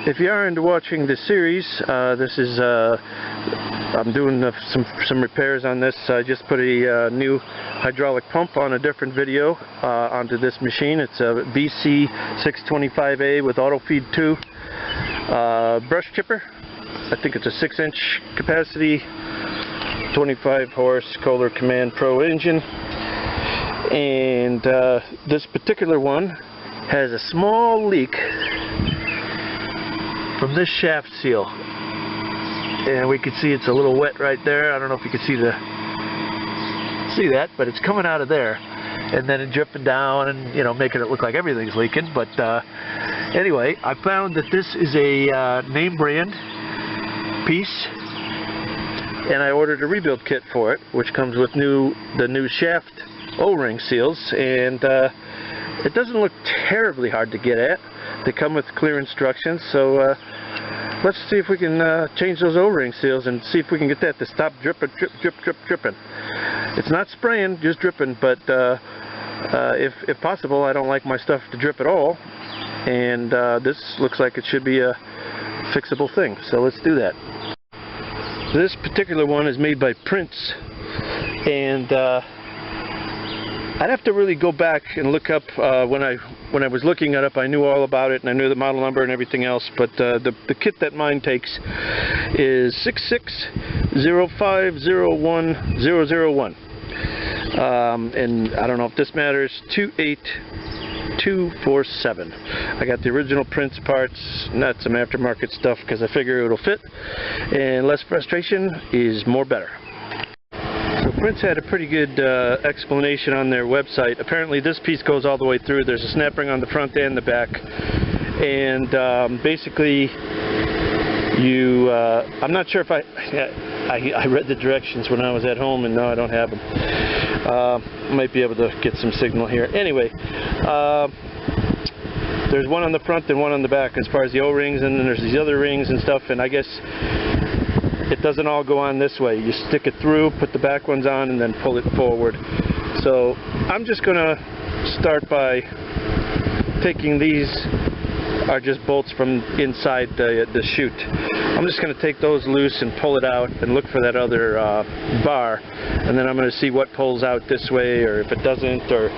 If you are into watching this series, this is I'm doing some repairs on this. I just put a new hydraulic pump on a different video onto this machine. It's a BC625a with auto feed 2 brush chipper. I think it's a 6-inch capacity, 25 horse Kohler Command Pro engine, and this particular one has a small leak from this shaft seal, and we can see it's a little wet right there. I don't know if you can see that, but it's coming out of there and then dripping down and, you know, making it look like everything's leaking. But anyway, I found that this is a name brand piece, and I ordered a rebuild kit for it, which comes with the new shaft O-ring seals, and it doesn't look terribly hard to get at. They come with clear instructions, so let's see if we can change those O-ring seals and see if we can get that to stop dripping. It's not spraying, just dripping, but if possible, I don't like my stuff to drip at all, and this looks like it should be a fixable thing, so let's do that. This particular one is made by Prince, and I'd have to really go back and look up when I was looking it up. I knew all about it and I knew the model number and everything else, but the kit that mine takes is 6605010001, and I don't know if this matters, 28247. I got the original Prince parts, not some aftermarket stuff, because I figure it'll fit, and less frustration is more better. So Prince had a pretty good explanation on their website. Apparently this piece goes all the way through. There's a snap ring on the front and the back, and basically you I'm not sure if I read the directions when I was at home, and now I don't have them. Might be able to get some signal here. Anyway, there's one on the front and one on the back as far as the O-rings, and then there's these other rings and stuff, and I guess it doesn't all go on this way. You stick it through, put the back ones on, and then pull it forward. So I'm just going to start by taking these, are just bolts from inside the chute. I'm just going to take those loose and pull it out and look for that other bar, and then I'm going to see what pulls out this way, or if it doesn't, or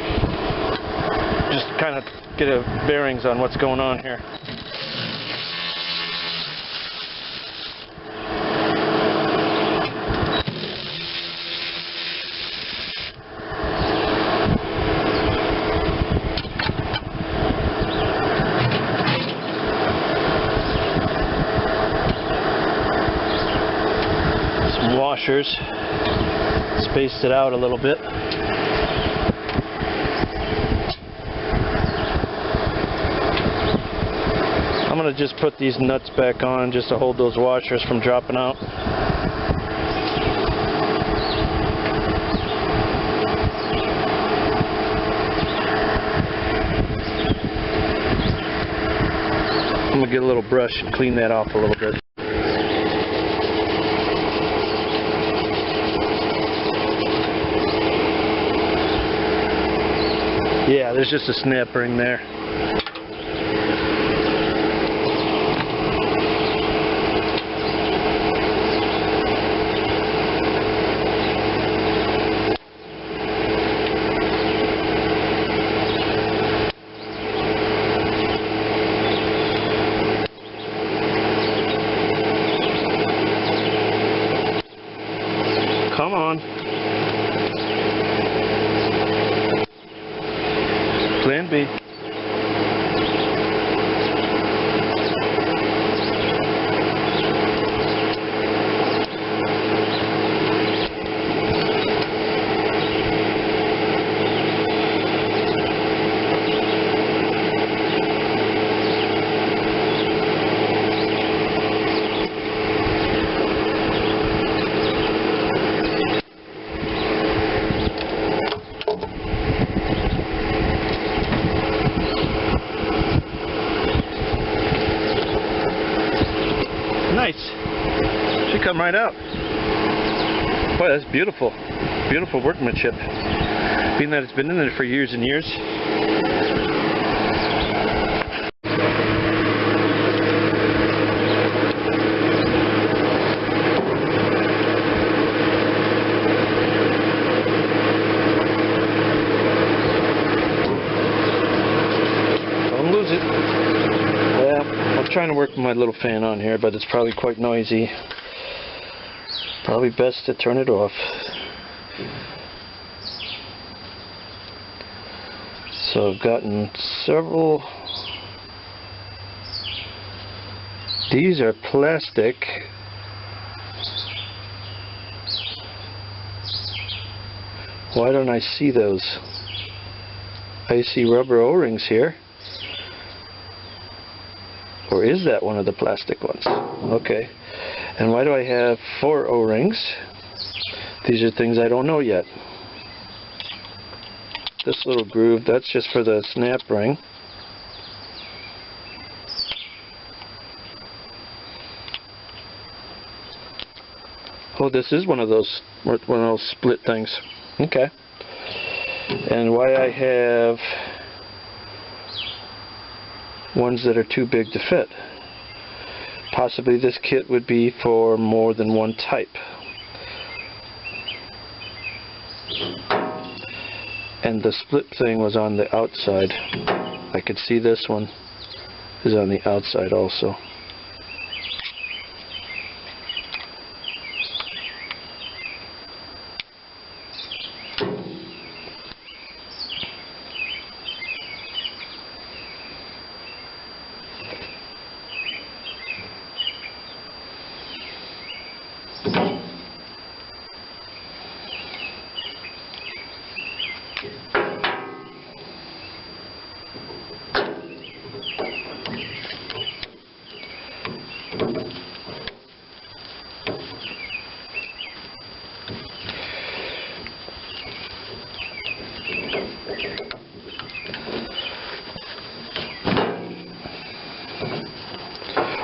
just kind of get a bearings on what's going on here. Washers, spaced it out a little bit. I'm going to just put these nuts back on just to hold those washers from dropping out. I'm going to get a little brush and clean that off a little bit. Yeah, there's just a snap ring there. Come on. Plan B. Nice. Should come right out. Boy, that's beautiful. Beautiful workmanship. Being that it's been in there for years and years. my little fan on here, but it's probably quite noisy. Probably best to turn it off. So I've gotten several. These are plastic. Why don't I see those? I see rubber O-rings here. Or is that one of the plastic ones? Okay. And why do I have 4 O-rings? These are things I don't know yet. This little groove, that's just for the snap ring. Oh, this is one of those split things. Okay. And why I have ones that are too big to fit. Possibly this kit would be for more than one type. And the split thing was on the outside. I could see this one is on the outside also.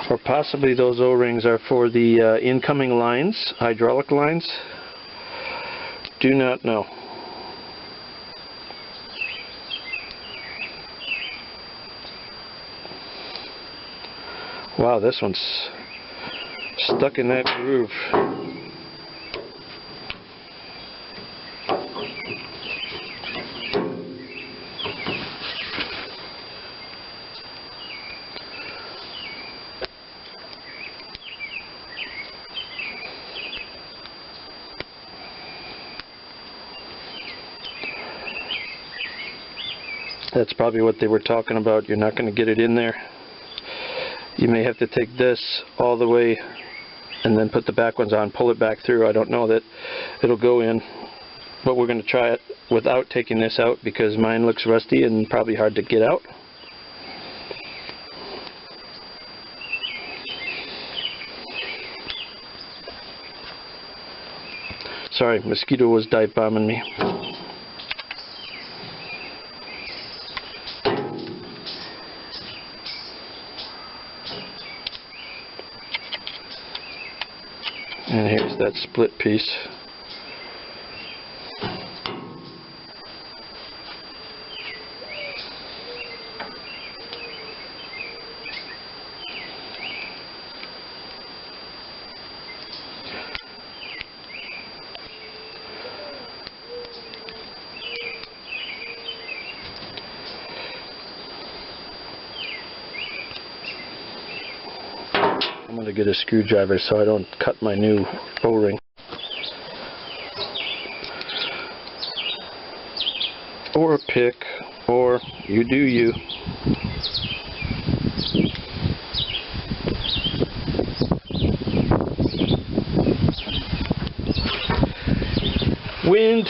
Or possibly those O-rings are for the incoming lines, hydraulic lines. Do not know. Wow, this one's stuck in that groove. That's probably what they were talking about. You're not going to get it in there. You may have to take this all the way and then put the back ones on, pull it back through. I don't know that it'll go in, but we're going to try it without taking this out because mine looks rusty and probably hard to get out. Sorry, mosquito was dive bombing me. And here's that split piece. I'm going to get a screwdriver so I don't cut my new O-ring. Or a pick, or you do you. Wind.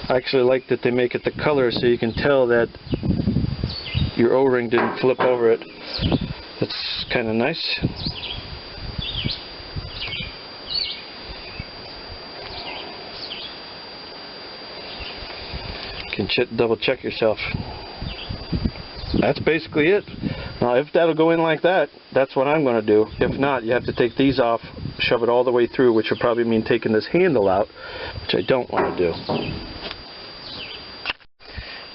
I actually like that they make it the color so you can tell that your O-ring didn't flip over it. That's kind of nice. You can double check yourself. That's basically it. Now if that'll go in like that, that's what I'm going to do. If not, you have to take these off, shove it all the way through, which would probably mean taking this handle out, which I don't want to do.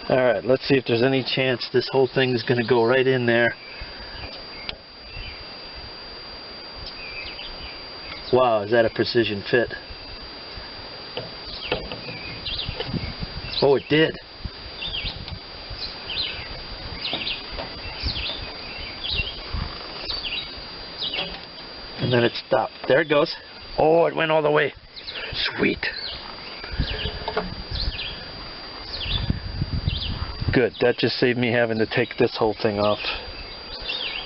Alright, let's see if there's any chance this whole thing is going to go right in there. Wow, is that a precision fit? Oh, it did. then it stopped. There it goes. Oh, it went all the way. Sweet. Good. That just saved me having to take this whole thing off.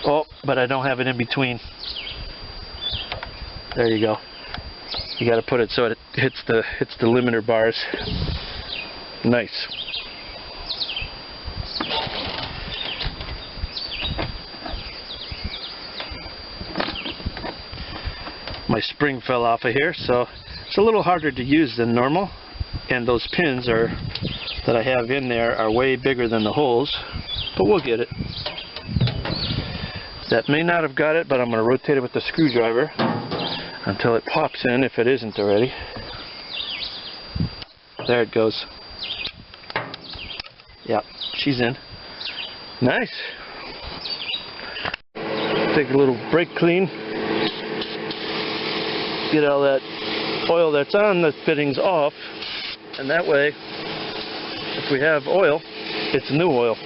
Oh, but I don't have it in between. There you go. You got to put it so it hits the limiter bars. Nice. My spring fell off of here, so it's a little harder to use than normal, and those pins that I have in there are way bigger than the holes, but we'll get it. That may not have got it, but I'm going to rotate it with the screwdriver until it pops in, if it isn't already. There it goes. Yep, she's in. Nice. Take a little brake clean. Get all that oil that's on the fittings off, and that way, if we have oil, it's new oil.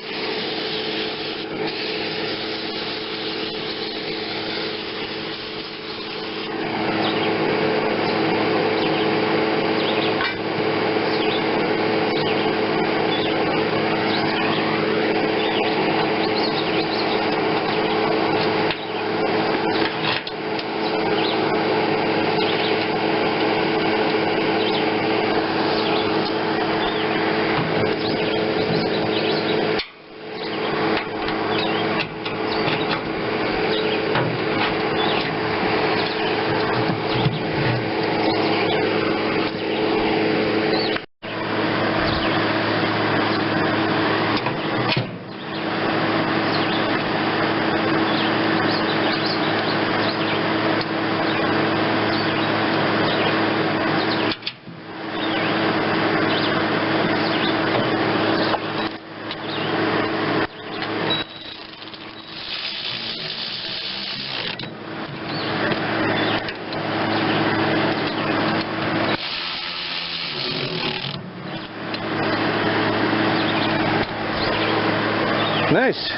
Nice.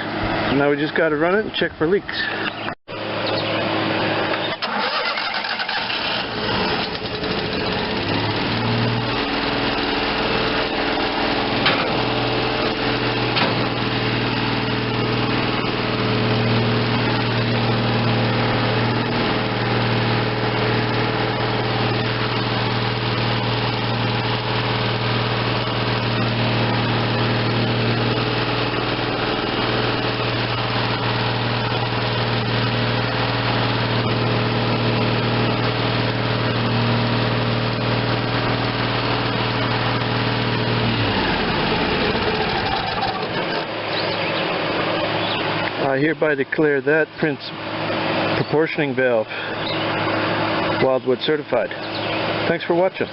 Now we just got to run it and check for leaks. I hereby declare that Prince proportioning valve Wildwood certified. Thanks for watching.